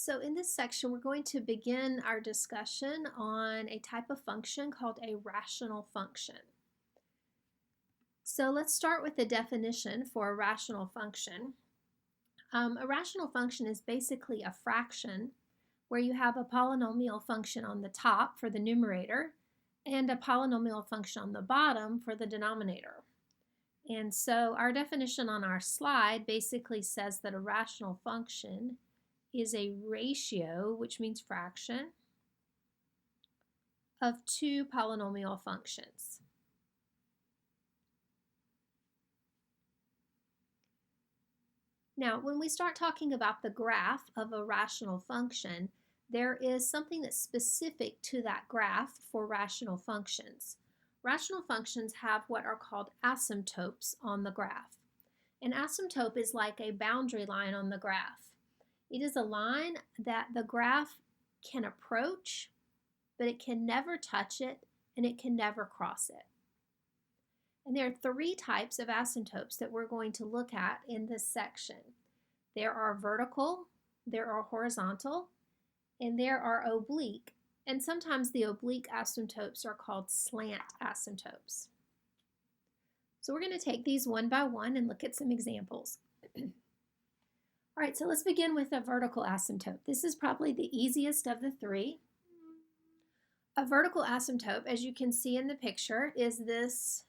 So in this section, we're going to begin our discussion on a type of function called a rational function. So let's start with the definition for a rational function. A rational function is basically a fraction where you have a polynomial function on the top for the numerator and a polynomial function on the bottom for the denominator. And so our definition on our slide basically says that a rational function is a ratio, which means fraction, of two polynomial functions. Now, when we start talking about the graph of a rational function, there is something that's specific to that graph for rational functions. Rational functions have what are called asymptotes on the graph. An asymptote is like a boundary line on the graph. It is a line that the graph can approach, but it can never touch it and it can never cross it. And there are three types of asymptotes that we're going to look at in this section. There are vertical, there are horizontal, and there are oblique. And sometimes the oblique asymptotes are called slant asymptotes. So we're going to take these one by one and look at some examples. All right, so let's begin with a vertical asymptote. This is probably the easiest of the three. A vertical asymptote, as you can see in the picture, is this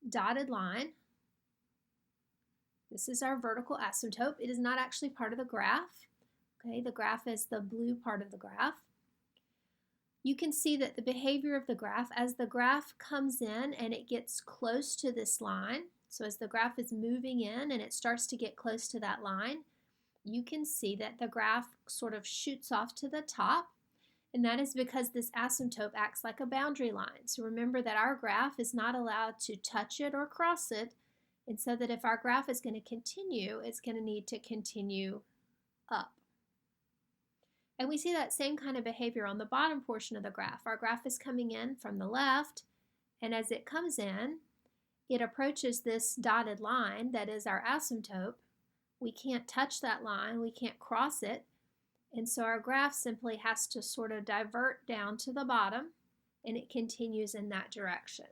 dotted line. This is our vertical asymptote. It is not actually part of the graph. Okay, the graph is the blue part of the graph. You can see that the behavior of the graph, as the graph comes in and it gets close to this line, so as the graph is moving in and it starts to get close to that line, you can see that the graph sort of shoots off to the top, and that is because this asymptote acts like a boundary line. So remember that our graph is not allowed to touch it or cross it, and so that if our graph is going to continue, it's going to need to continue up. And we see that same kind of behavior on the bottom portion of the graph. Our graph is coming in from the left, and as it comes in, it approaches this dotted line that is our asymptote. We can't touch that line, we can't cross it, and so our graph simply has to sort of divert down to the bottom, and it continues in that direction.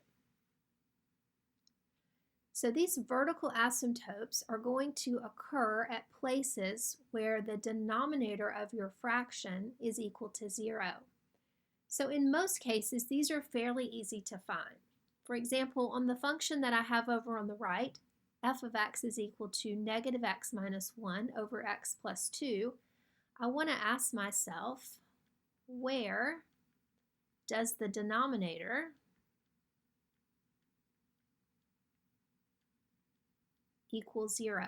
So these vertical asymptotes are going to occur at places where the denominator of your fraction is equal to 0. So in most cases, these are fairly easy to find. For example, on the function that I have over on the right, f of x is equal to negative x minus 1 over x plus 2, I want to ask myself, where does the denominator equal 0?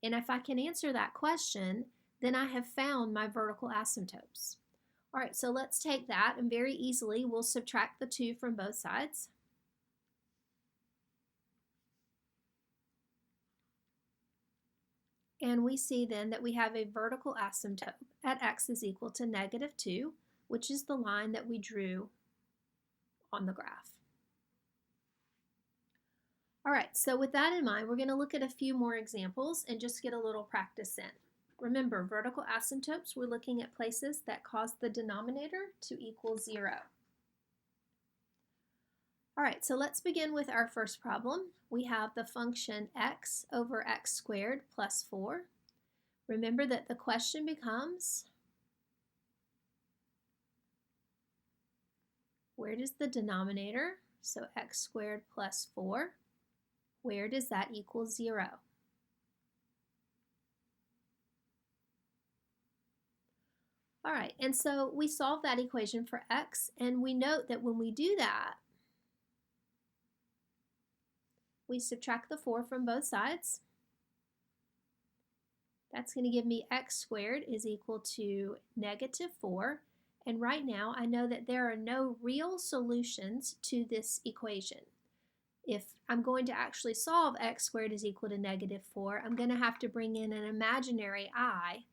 And if I can answer that question, then I have found my vertical asymptotes. All right, so let's take that, and very easily we'll subtract the 2 from both sides. And we see then that we have a vertical asymptote at x is equal to negative 2, which is the line that we drew on the graph. All right, so with that in mind, we're going to look at a few more examples and just get a little practice in. Remember, vertical asymptotes, we're looking at places that cause the denominator to equal 0. All right, so let's begin with our first problem. We have the function x over x squared plus 4. Remember that the question becomes, where does the denominator, so x squared plus 4, where does that equal 0? All right, and so we solve that equation for x, and we note that when we do that, we subtract the 4 from both sides. That's going to give me x squared is equal to negative 4. And right now, I know that there are no real solutions to this equation. If I'm going to actually solve x squared is equal to negative 4, I'm going to have to bring in an imaginary I,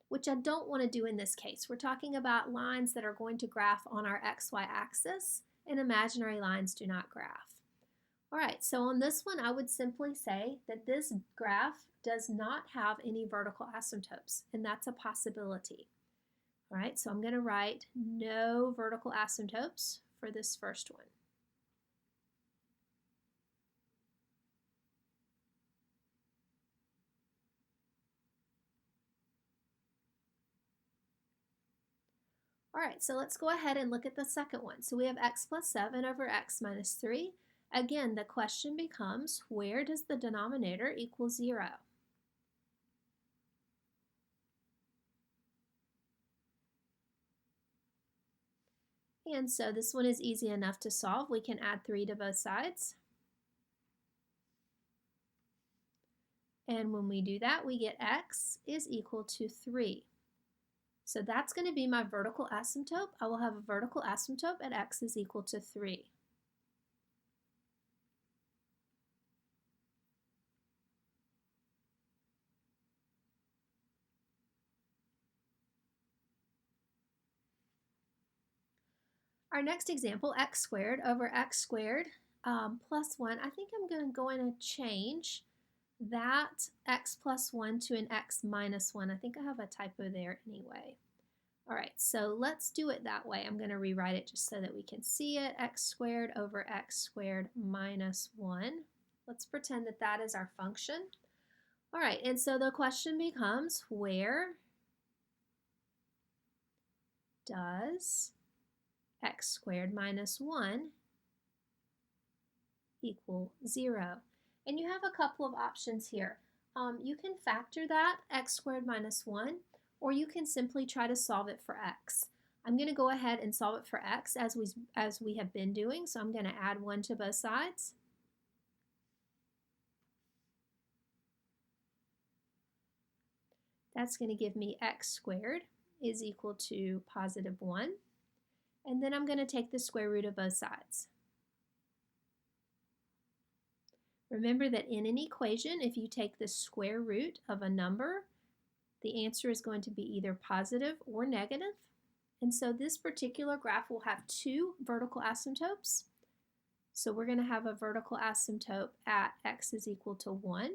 which I don't want to do in this case. We're talking about lines that are going to graph on our xy axis, and imaginary lines do not graph. All right, so on this one, I would simply say that this graph does not have any vertical asymptotes, and that's a possibility. All right, so I'm going to write no vertical asymptotes for this first one. All right, so let's go ahead and look at the second one. So we have x plus 7 over x minus 3. Again, the question becomes, where does the denominator equal 0? And so this one is easy enough to solve. We can add 3 to both sides. And when we do that, we get x is equal to 3. So that's going to be my vertical asymptote. I will have a vertical asymptote at x is equal to 3. Our next example, x squared over x squared plus 1. I think I'm going to change that x plus 1 to an x minus 1. I think I have a typo there anyway. All right, so let's do it that way. I'm going to rewrite it just so that we can see it. X squared over x squared minus 1. Let's pretend that that is our function. All right, and so the question becomes, where does x squared minus 1 equal 0? And you have a couple of options here. You can factor that x squared minus 1, or you can simply try to solve it for x. I'm going to go ahead and solve it for x as we have been doing, so I'm going to add 1 to both sides. That's going to give me x squared is equal to positive 1. And then I'm going to take the square root of both sides. Remember that in an equation, if you take the square root of a number, the answer is going to be either positive or negative. And so this particular graph will have 2 vertical asymptotes. So we're going to have a vertical asymptote at x is equal to 1.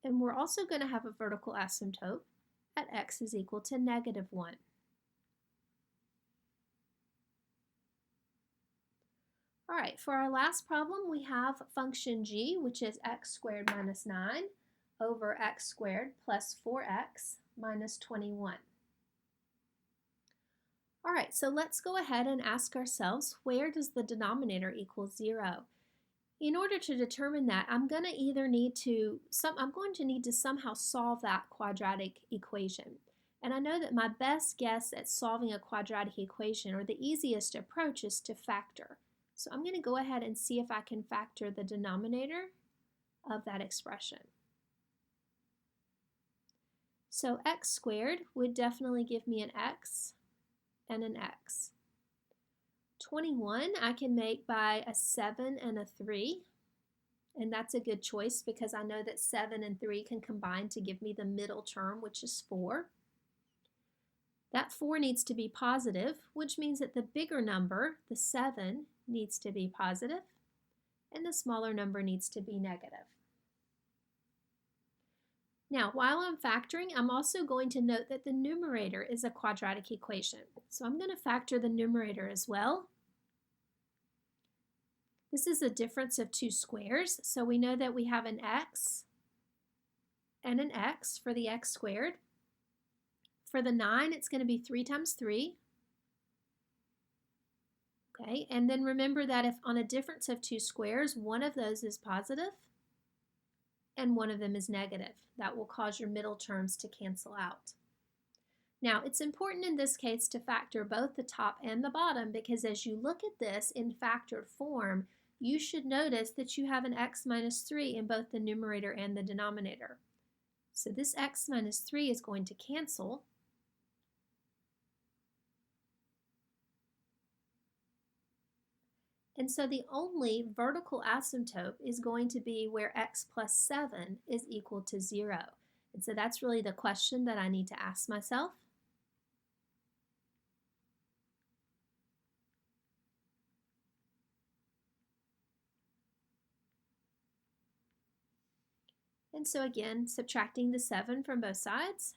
And we're also going to have a vertical asymptote at x is equal to negative 1. All right, for our last problem, we have function g, which is x squared minus 9 over x squared plus 4x minus 21. All right, so let's go ahead and ask ourselves, where does the denominator equal 0? In order to determine that, I'm going to need to somehow solve that quadratic equation. And I know that my best guess at solving a quadratic equation, or the easiest approach, is to factor. So I'm going to go ahead and see if I can factor the denominator of that expression. So x squared would definitely give me an x and an x. 21 I can make by a 7 and a 3. And that's a good choice because I know that 7 and 3 can combine to give me the middle term, which is 4. That 4 needs to be positive, which means that the bigger number, the 7, needs to be positive, and the smaller number needs to be negative. Now, while I'm factoring, I'm also going to note that the numerator is a quadratic equation. So I'm going to factor the numerator as well. This is a difference of 2 squares, so we know that we have an x and an x for the x squared. For the 9, it's going to be 3 times 3. Okay, and then remember that if on a difference of 2 squares, one of those is positive and one of them is negative. That will cause your middle terms to cancel out. Now, it's important in this case to factor both the top and the bottom because as you look at this in factored form, you should notice that you have an x minus 3 in both the numerator and the denominator. So this x minus 3 is going to cancel. And so the only vertical asymptote is going to be where x plus 7 is equal to 0. And so that's really the question that I need to ask myself. And so again, subtracting the 7 from both sides.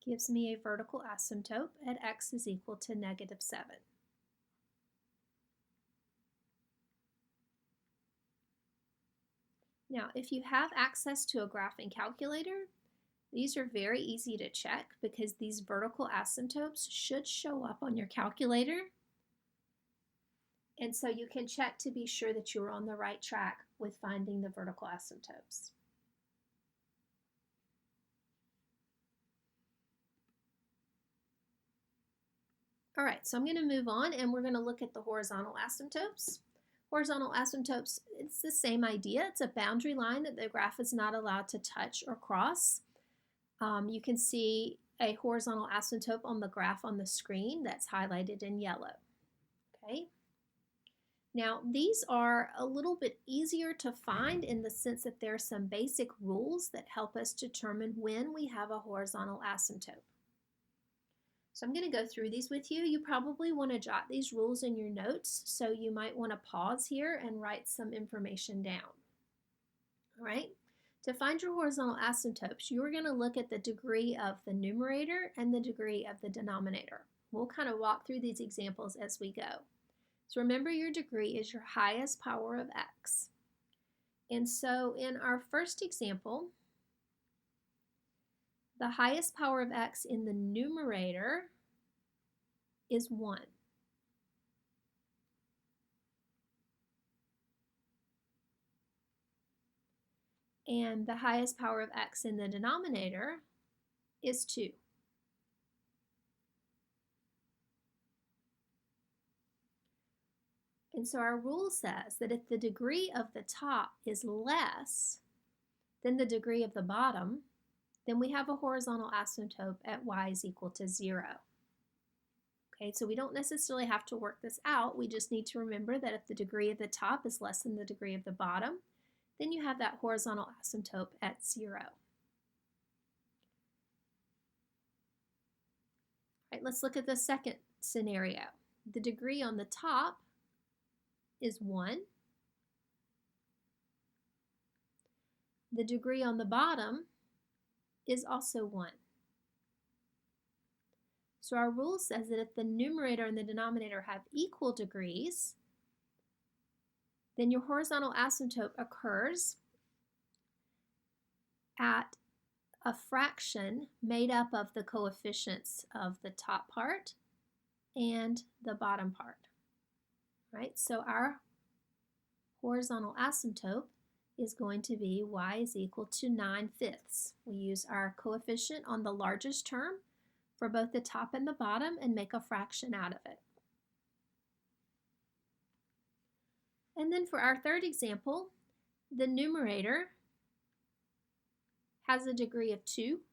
Gives me a vertical asymptote at x is equal to -7. Now, if you have access to a graphing calculator, these are very easy to check because these vertical asymptotes should show up on your calculator. And so you can check to be sure that you're on the right track with finding the vertical asymptotes. All right, so I'm going to move on and we're going to look at the horizontal asymptotes. Horizontal asymptotes, it's the same idea. It's a boundary line that the graph is not allowed to touch or cross. You can see a horizontal asymptote on the graph on the screen that's highlighted in yellow. Okay. Now, these are a little bit easier to find in the sense that there are some basic rules that help us determine when we have a horizontal asymptote. So I'm going to go through these with you. You probably want to jot these rules in your notes, so you might want to pause here and write some information down. All right. To find your horizontal asymptotes, you're going to look at the degree of the numerator and the degree of the denominator. We'll kind of walk through these examples as we go. So remember, your degree is your highest power of x. And so in our first example, the highest power of x in the numerator is 1. And the highest power of x in the denominator is 2. And so our rule says that if the degree of the top is less than the degree of the bottom, then we have a horizontal asymptote at y is equal to 0. Okay, so we don't necessarily have to work this out. We just need to remember that if the degree of the top is less than the degree of the bottom, then you have that horizontal asymptote at 0. All right, let's look at the second scenario. The degree on the top is 1. The degree on the bottom is also 1. So our rule says that if the numerator and the denominator have equal degrees, then your horizontal asymptote occurs at a fraction made up of the coefficients of the top part and the bottom part. Right? So our horizontal asymptote is going to be y is equal to 9/5. We use our coefficient on the largest term for both the top and the bottom and make a fraction out of it. And then for our third example, the numerator has a degree of 2.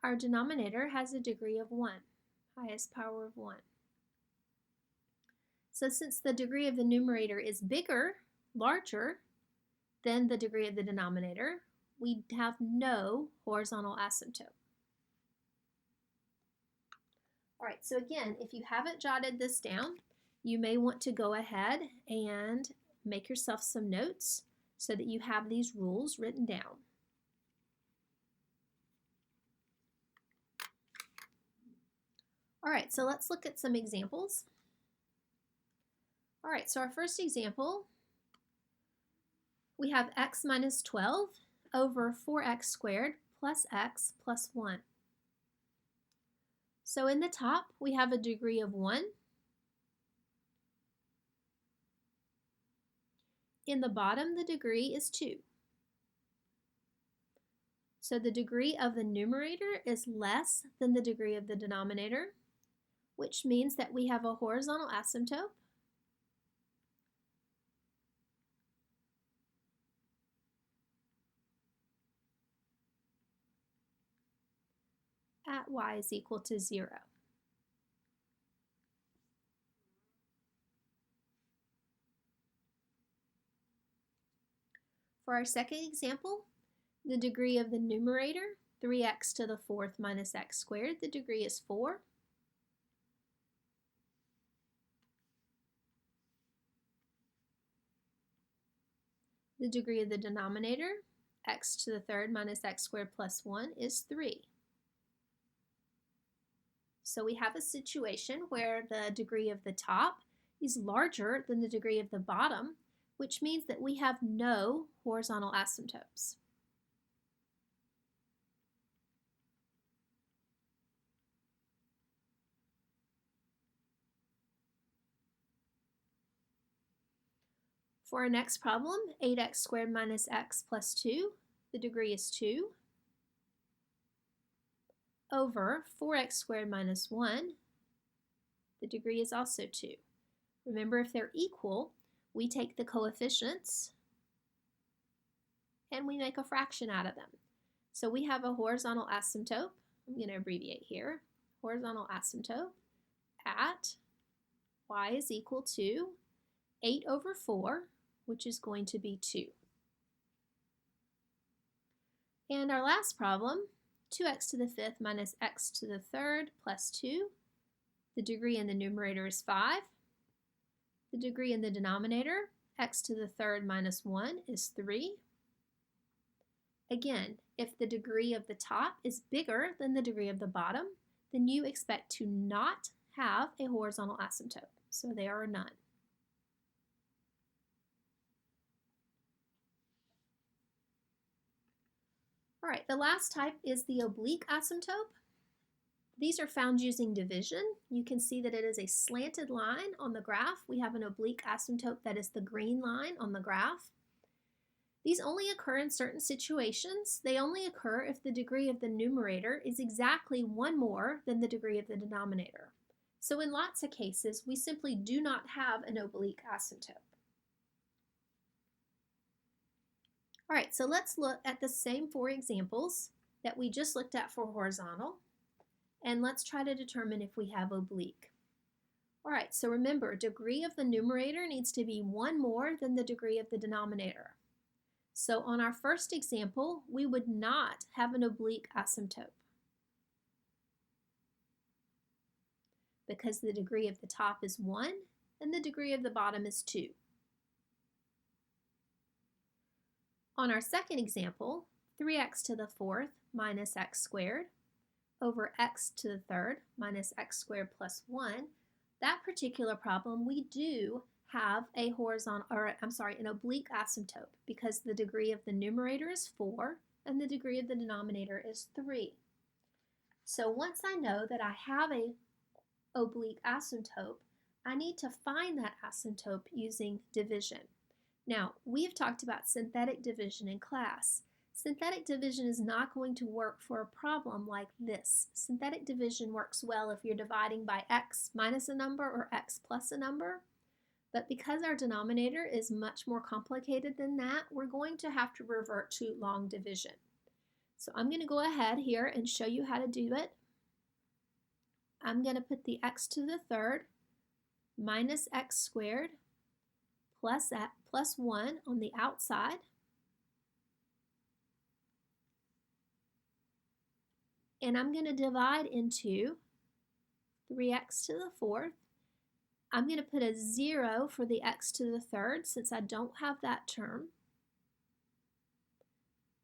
Our denominator has a degree of 1, highest power of 1. So since the degree of the numerator is bigger, larger than the degree of the denominator, we have no horizontal asymptote. All right, so again, if you haven't jotted this down, you may want to go ahead and make yourself some notes so that you have these rules written down. All right, so let's look at some examples. All right, so our first example, we have x minus 12 over 4x squared plus x plus 1. So in the top, we have a degree of 1. In the bottom, the degree is 2. So the degree of the numerator is less than the degree of the denominator, which means that we have a horizontal asymptote. At y is equal to 0. For our second example, the degree of the numerator, 3x to the 4th minus x squared, the degree is 4. The degree of the denominator, x to the third minus x squared plus 1, is 3. So we have a situation where the degree of the top is larger than the degree of the bottom, which means that we have no horizontal asymptotes. For our next problem, 8x squared minus x plus 2, the degree is 2, over 4x squared minus 1, the degree is also 2. Remember, if they're equal, we take the coefficients and we make a fraction out of them. So we have a horizontal asymptote, I'm going to abbreviate here, horizontal asymptote at y is equal to 8 over 4, which is going to be 2. And our last problem, 2x to the fifth minus x to the third plus 2. The degree in the numerator is 5. The degree in the denominator, x to the third minus 1, is 3. Again, if the degree of the top is bigger than the degree of the bottom, then you expect to not have a horizontal asymptote. So there are none. All right, the last type is the oblique asymptote. These are found using division. You can see that it is a slanted line on the graph. We have an oblique asymptote that is the green line on the graph. These only occur in certain situations. They only occur if the degree of the numerator is exactly one more than the degree of the denominator. So in lots of cases, we simply do not have an oblique asymptote. All right, so let's look at the same 4 examples that we just looked at for horizontal, and let's try to determine if we have oblique. All right, so remember, degree of the numerator needs to be one more than the degree of the denominator. So on our first example, we would not have an oblique asymptote because the degree of the top is 1 and the degree of the bottom is 2. On our second example, 3x to the fourth minus x squared over x to the third minus x squared plus 1, that particular problem we do have a an oblique asymptote because the degree of the numerator is 4 and the degree of the denominator is 3. So once I know that I have a oblique asymptote, I need to find that asymptote using division. Now, we've talked about synthetic division in class. Synthetic division is not going to work for a problem like this. Synthetic division works well if you're dividing by x minus a number or x plus a number. But because our denominator is much more complicated than that, we're going to have to revert to long division. So I'm going to go ahead here and show you how to do it. I'm going to put the x to the third minus x squared plus 1 on the outside. And I'm going to divide into 3x to the fourth. I'm going to put a 0 for the x to the third since I don't have that term,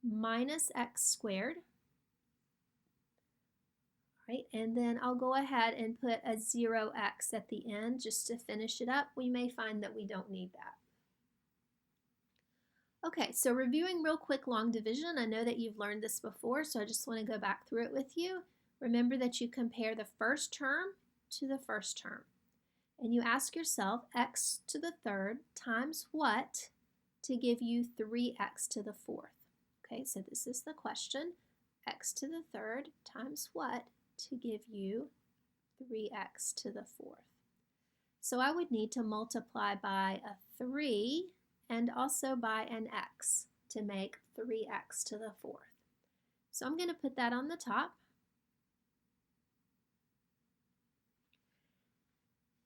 minus x squared. All right, and then I'll go ahead and put a 0x at the end just to finish it up. We may find that we don't need that. Okay, so reviewing real quick long division, I know that you've learned this before, so I just want to go back through it with you. Remember that you compare the first term to the first term. And you ask yourself, x to the third times what to give you 3x to the fourth? Okay, so this is the question. X to the third times what to give you 3x to the fourth? So I would need to multiply by a 3 and also by an x to make 3x to the fourth. So I'm going to put that on the top.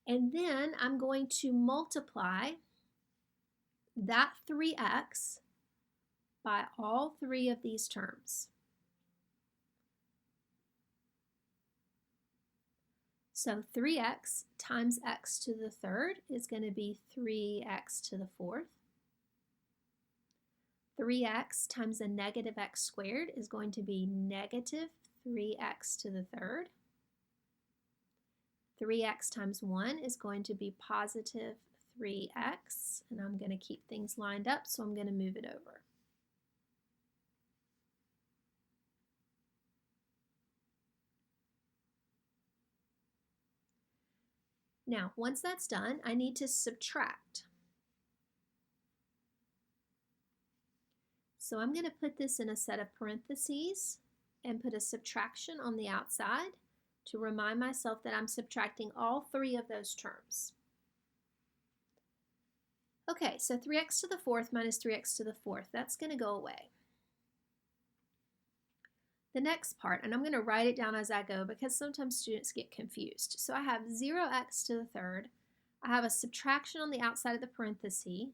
And then I'm going to multiply that 3x by all 3 of these terms. So 3x times x to the third is going to be 3x to the fourth. 3x times a negative x squared is going to be negative 3x to the third. 3x times 1 is going to be positive 3x, and I'm going to keep things lined up, so I'm going to move it over. Now, once that's done, I need to subtract. So I'm going to put this in a set of parentheses and put a subtraction on the outside to remind myself that I'm subtracting all three of those terms. Okay, so 3x to the fourth minus 3x to the fourth, that's going to go away. The next part, and I'm going to write it down as I go because sometimes students get confused. So I have 0x to the third, I have a subtraction on the outside of the parenthesis,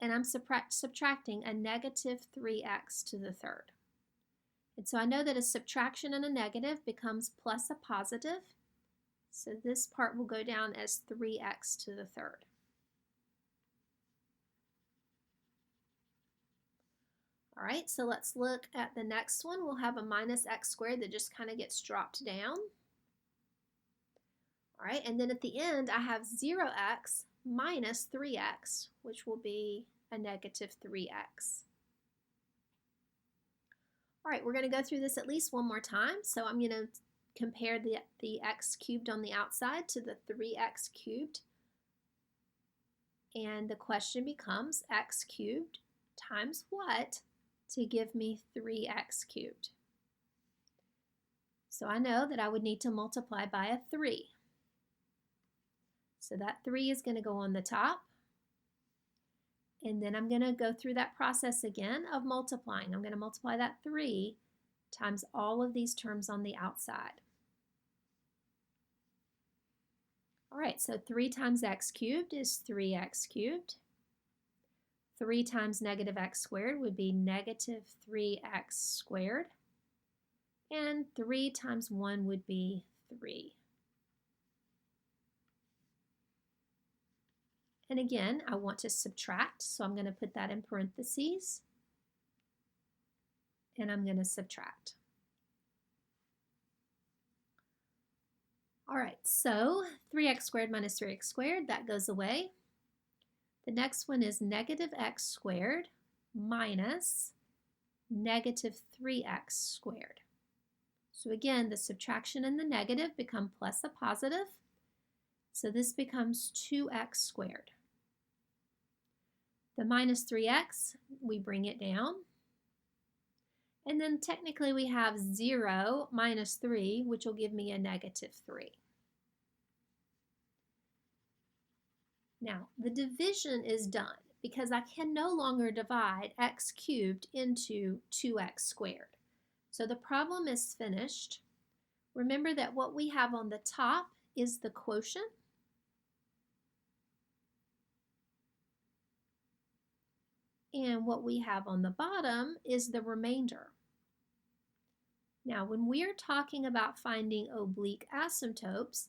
and I'm subtracting a negative 3x to the third. And so I know that a subtraction and a negative becomes plus a positive, so this part will go down as 3x to the third. All right, so let's look at the next one. We'll have a minus x squared that just kind of gets dropped down. All right, and then at the end, I have 0x minus 3x, which will be a negative 3x. All right, we're going to go through this at least one more time. So I'm going to compare the x cubed on the outside to the 3x cubed. And the question becomes x cubed times what to give me 3x cubed? So I know that I would need to multiply by a 3. So that 3 is going to go on the top. And then I'm going to go through that process again of multiplying. I'm going to multiply that 3 times all of these terms on the outside. All right, so 3 times x cubed is 3x cubed. 3 times negative x squared would be negative 3x squared. And 3 times 1 would be 3. And again, I want to subtract, so I'm going to put that in parentheses. And I'm going to subtract. All right, so 3x squared minus 3x squared, that goes away. The next one is negative x squared minus negative 3x squared. So again, the subtraction and the negative become plus a positive. So this becomes 2x squared. The minus 3x, we bring it down. And then technically we have 0 minus 3, which will give me a negative 3. Now, the division is done because I can no longer divide x cubed into 2x squared. So the problem is finished. Remember that what we have on the top is the quotient. And what we have on the bottom is the remainder. Now, when we are talking about finding oblique asymptotes,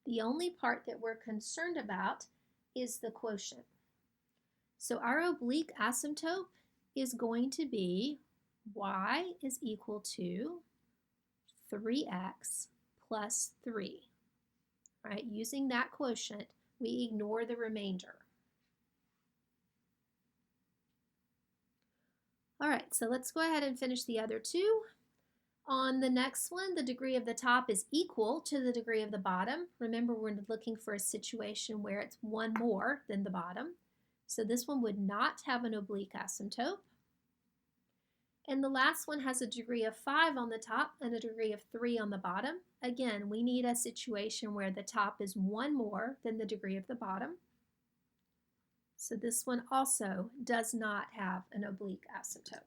the only part that we're concerned about is the quotient. So our oblique asymptote is going to be y is equal to 3x plus 3. All right, using that quotient, we ignore the remainder. All right, so let's go ahead and finish the other two. On the next one, the degree of the top is equal to the degree of the bottom. Remember, we're looking for a situation where it's one more than the bottom. So this one would not have an oblique asymptote. And the last one has a degree of 5 on the top and a degree of 3 on the bottom. Again, we need a situation where the top is one more than the degree of the bottom. So this one also does not have an oblique asymptote.